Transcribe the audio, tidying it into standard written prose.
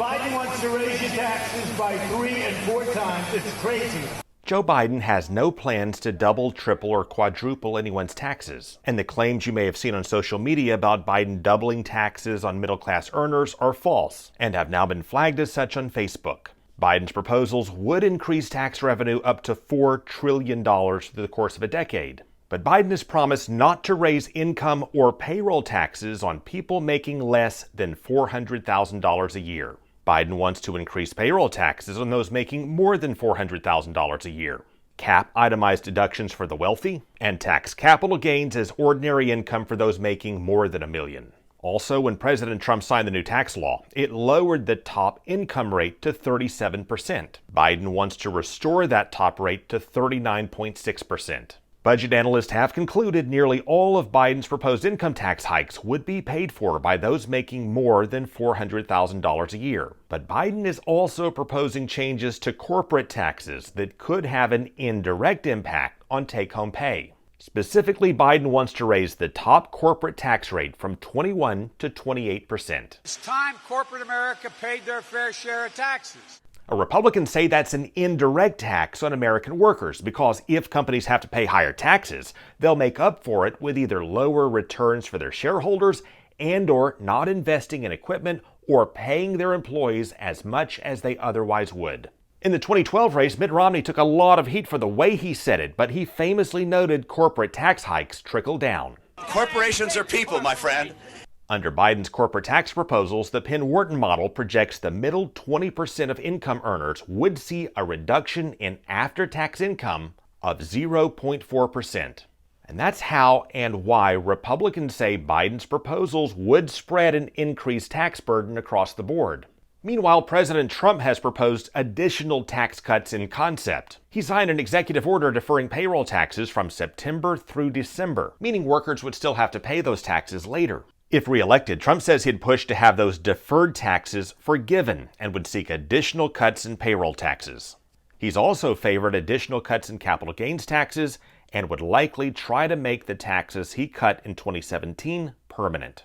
Biden wants to raise your taxes by 3 and 4 times. It's crazy. Joe Biden has no plans to double, triple, or quadruple anyone's taxes. And the claims you may have seen on social media about Biden doubling taxes on middle-class earners are false and have now been flagged as such on Facebook. Biden's proposals would increase tax revenue up to $4 trillion through the course of a decade. But Biden has promised not to raise income or payroll taxes on people making less than $400,000 a year. Biden wants to increase payroll taxes on those making more than $400,000 a year, cap itemized deductions for the wealthy, and tax capital gains as ordinary income for those making more than $1 million. Also, when President Trump signed the new tax law, it lowered the top income rate to 37%. Biden wants to restore that top rate to 39.6%. Budget analysts have concluded nearly all of Biden's proposed income tax hikes would be paid for by those making more than $400,000 a year. But Biden is also proposing changes to corporate taxes that could have an indirect impact on take-home pay. Specifically, Biden wants to raise the top corporate tax rate from 21% to 28%. It's time corporate America paid their fair share of taxes. Republicans say that's an indirect tax on American workers because if companies have to pay higher taxes, they'll make up for it with either lower returns for their shareholders and/or not investing in equipment or paying their employees as much as they otherwise would. In the 2012 race, Mitt Romney took a lot of heat for the way he said it, but he famously noted corporate tax hikes trickle down. Corporations are people, my friend. Under Biden's corporate tax proposals, the Penn-Wharton model projects the middle 20% of income earners would see a reduction in after-tax income of 0.4%. And that's how and why Republicans say Biden's proposals would spread an increased tax burden across the board. Meanwhile, President Trump has proposed additional tax cuts in concept. He signed an executive order deferring payroll taxes from September through December, meaning workers would still have to pay those taxes later. If re-elected, Trump says he'd push to have those deferred taxes forgiven and would seek additional cuts in payroll taxes. He's also favored additional cuts in capital gains taxes and would likely try to make the taxes he cut in 2017 permanent.